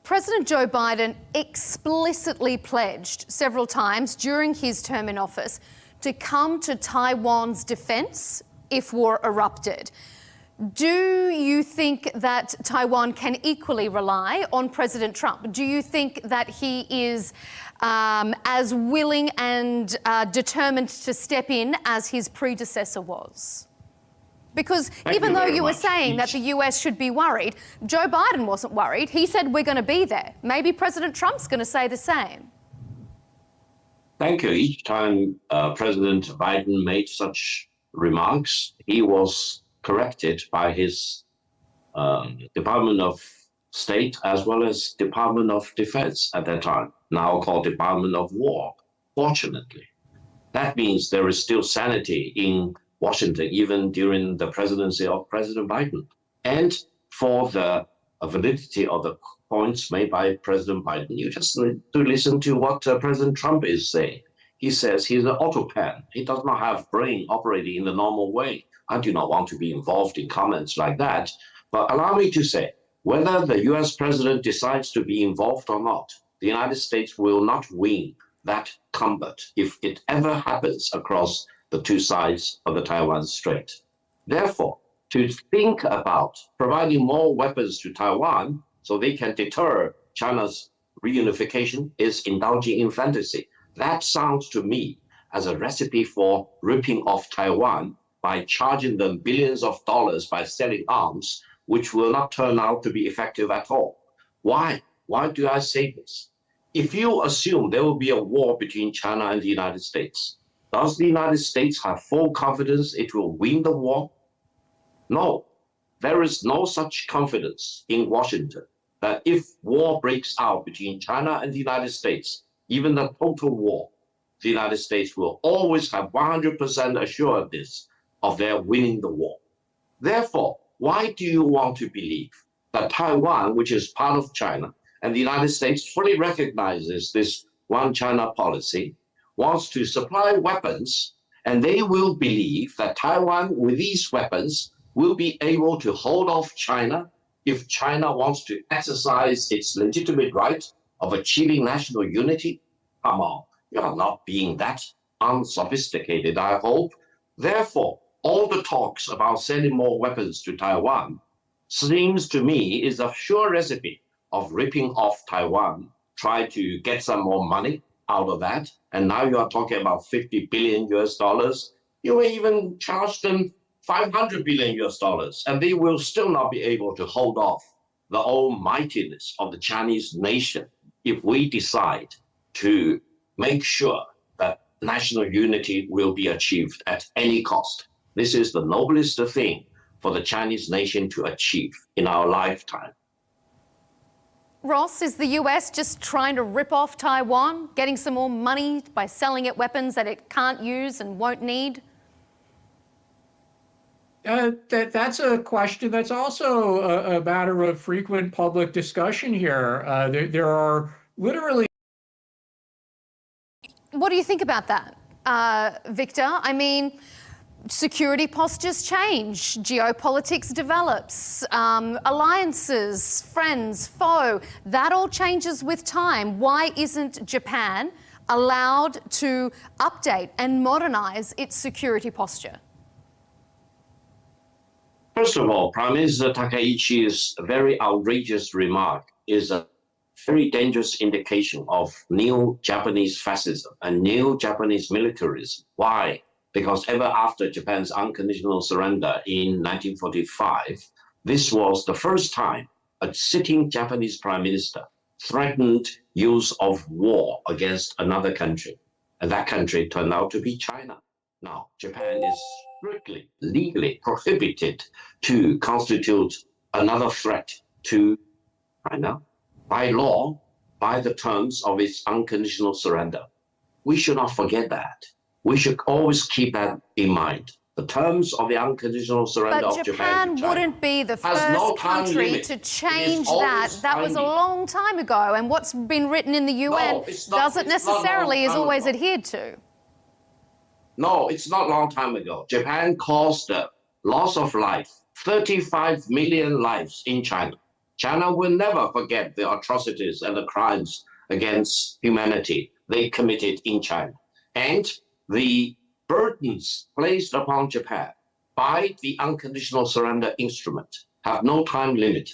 President Joe Biden explicitly pledged several times during his term in office to come to Taiwan's defence if war erupted. Do you think that Taiwan can equally rely on President Trump? Do you think that he is as willing and determined to step in as his predecessor was? Because even though you were saying that the US should be worried, Joe Biden wasn't worried. He said, we're going to be there. Maybe President Trump's going to say the same. Thank you. Each time President Biden made such remarks, he was corrected by his Department of State as well as Department of Defense at that time, now called Department of War, fortunately. That means there is still sanity in Washington, even during the presidency of President Biden. And for the validity of the points made by President Biden, you just need to listen to what President Trump is saying. He says he's an autopan. He does not have brain operating in the normal way. I do not want to be involved in comments like that. But allow me to say, whether the US president decides to be involved or not, the United States will not win that combat if it ever happens across the two sides of the Taiwan Strait. Therefore, to think about providing more weapons to Taiwan so they can deter China's reunification is indulging in fantasy. That sounds to me as a recipe for ripping off Taiwan by charging them billions of dollars by selling arms, which will not turn out to be effective at all. Why? Why do I say this? If you assume there will be a war between China and the United States, does the United States have full confidence it will win the war? No, there is no such confidence in Washington that if war breaks out between China and the United States, even a total war, the United States will always have 100% assuredness of their winning the war. Therefore, why do you want to believe that Taiwan, which is part of China, and the United States fully recognizes this one China policy, wants to supply weapons, and they will believe that Taiwan, with these weapons, will be able to hold off China if China wants to exercise its legitimate right of achieving national unity? Come on, you are not being that unsophisticated, I hope. Therefore, all the talks about sending more weapons to Taiwan seems to me is a sure recipe of ripping off Taiwan, try to get some more money out of that. And now you are talking about 50 billion US dollars. You will even charge them 500 billion US dollars, and they will still not be able to hold off the almightiness of the Chinese nation if we decide to make sure that national unity will be achieved at any cost. This is the noblest thing for the Chinese nation to achieve in our lifetime. Ross, is the US just trying to rip off Taiwan, getting some more money by selling it weapons that it can't use and won't need? That's a question that's also a matter of frequent public discussion here. There are literally... What do you think about that, Victor? I mean, security postures change, geopolitics develops, alliances, friends, foe, that all changes with time. Why isn't Japan allowed to update and modernize its security posture? First of all, Prime Minister Takaichi's very outrageous remark is a very dangerous indication of new Japanese fascism and new Japanese militarism. Why? Because ever after Japan's unconditional surrender in 1945, this was the first time a sitting Japanese prime minister threatened use of war against another country. And that country turned out to be China. Now, Japan is strictly, legally prohibited to constitute another threat to China by law, by the terms of its unconditional surrender. We should not forget that. We should always keep that in mind. The terms of the unconditional surrender of Japan to China. But Japan wouldn't be the first country to change that. That was a long time ago. And what's been written in the UN doesn't necessarily is always adhered to. No, it's not a long time ago. Japan caused the loss of life, 35 million lives in China. China will never forget the atrocities and the crimes against humanity they committed in China. And the burdens placed upon Japan by the unconditional surrender instrument have no time limit.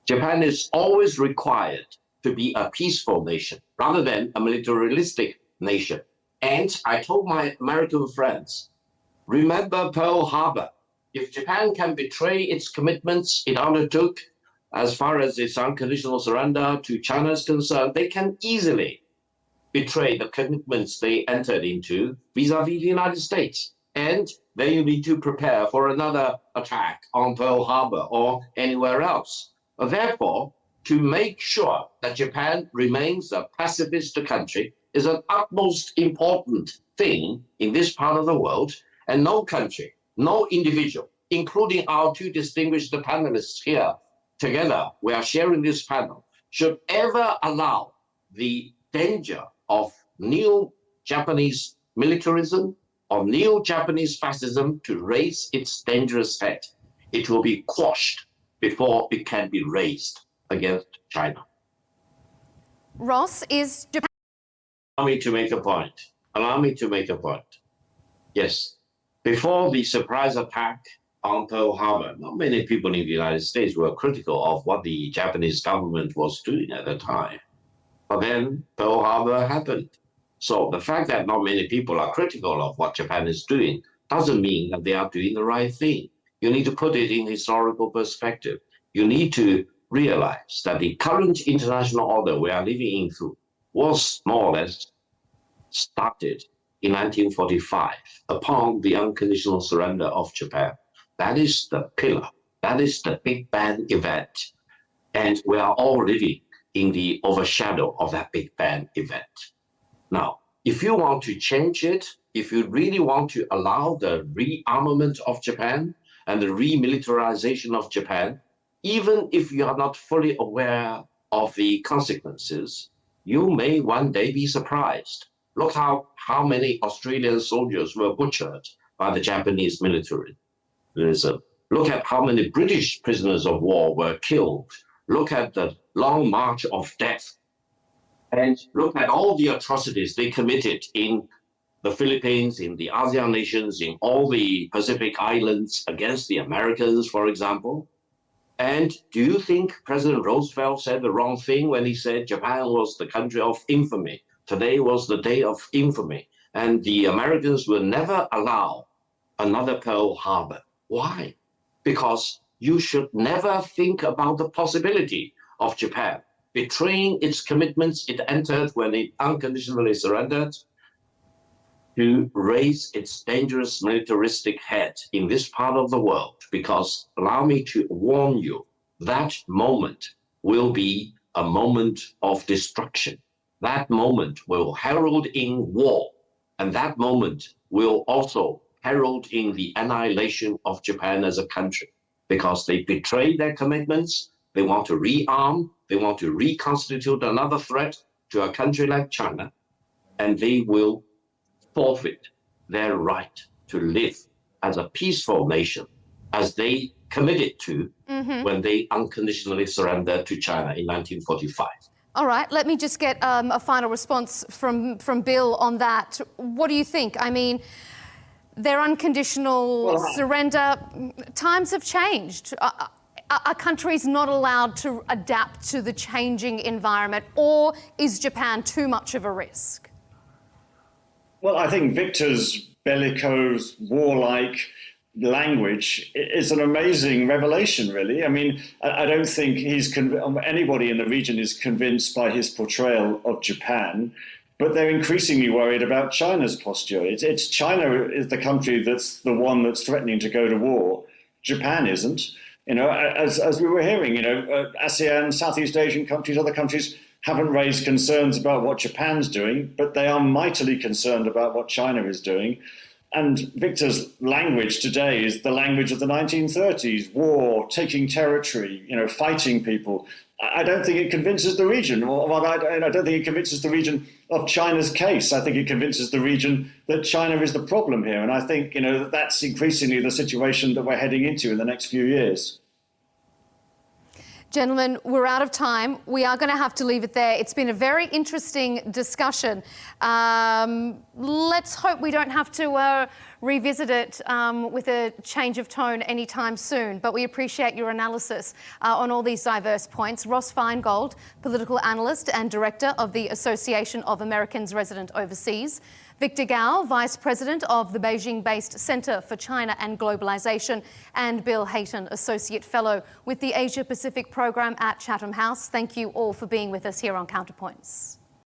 Japan is always required to be a peaceful nation rather than a militaristic nation. And I told my American friends, remember Pearl Harbor. If Japan can betray its commitments it undertook as far as its unconditional surrender to China is concerned, they can easily betray the commitments they entered into vis-a-vis the United States. And then you need to prepare for another attack on Pearl Harbor or anywhere else. Therefore, to make sure that Japan remains a pacifist country is an utmost important thing in this part of the world, and no country, no individual, including our two distinguished panelists here together, we are sharing this panel, should ever allow the danger of neo-Japanese militarism or neo-Japanese fascism to raise its dangerous head. It will be quashed before it can be raised against China. Ross, is Japan... Allow me to make a point. Allow me to make a point. Yes, before the surprise attack on Pearl Harbor, not many people in the United States were critical of what the Japanese government was doing at the time. But then Pearl Harbor happened. So the fact that not many people are critical of what Japan is doing doesn't mean that they are doing the right thing. You need to put it in historical perspective. You need to realize that the current international order we are living in through was more or less started in 1945 upon the unconditional surrender of Japan. That is the pillar. That is the Big Bang event. And we are all living in the overshadow of that Big Bang event. Now, if you want to change it, if you really want to allow the rearmament of Japan and the remilitarization of Japan, even if you are not fully aware of the consequences, you may one day be surprised. Look how many Australian soldiers were butchered by the Japanese military. Look at how many British prisoners of war were killed. Look at the long march of death. And look at all the atrocities they committed in the Philippines, in the ASEAN nations, in all the Pacific islands against the Americans, for example. And do you think President Roosevelt said the wrong thing when he said Japan was the country of infamy? Today was the day of infamy. And the Americans will never allow another Pearl Harbor. Why? Because you should never think about the possibility of Japan betraying its commitments it entered when it unconditionally surrendered to raise its dangerous militaristic head in this part of the world. Because allow me to warn you, that moment will be a moment of destruction. That moment will herald in war, and that moment will also herald in the annihilation of Japan as a country, because they betrayed their commitments. They want to rearm, they want to reconstitute another threat to a country like China, and they will forfeit their right to live as a peaceful nation, as they committed to when they unconditionally surrendered to China in 1945. All right, let me just get a final response from Bill on that. What do you think? I mean, their unconditional surrender, times have changed. Are countries not allowed to adapt to the changing environment, or is Japan too much of a risk? Well, I think Victor's bellicose, warlike language is an amazing revelation, really. I mean, I don't think anybody in the region is convinced by his portrayal of Japan, but they're increasingly worried about China's posture. It's China is the country that's the one that's threatening to go to war. Japan isn't. You know, as we were hearing, you know, ASEAN, Southeast Asian countries, other countries haven't raised concerns about what Japan's doing, but they are mightily concerned about what China is doing. And Victor's language today is the language of the 1930s, war, taking territory, you know, fighting people. I don't think it convinces the region. I don't think it convinces the region of China's case. I think it convinces the region that China is the problem here. And I think, you know, that's increasingly the situation that we're heading into in the next few years. Gentlemen, we're out of time. We are going to have to leave it there. It's been a very interesting discussion. Let's hope we don't have to revisit it with a change of tone anytime soon. But we appreciate your analysis on all these diverse points. Ross Feingold, political analyst and director of the Association of Americans Resident Overseas. Victor Gao, Vice President of the Beijing-based Centre for China and Globalisation, and Bill Hayton, Associate Fellow with the Asia Pacific Programme at Chatham House. Thank you all for being with us here on Counterpoints.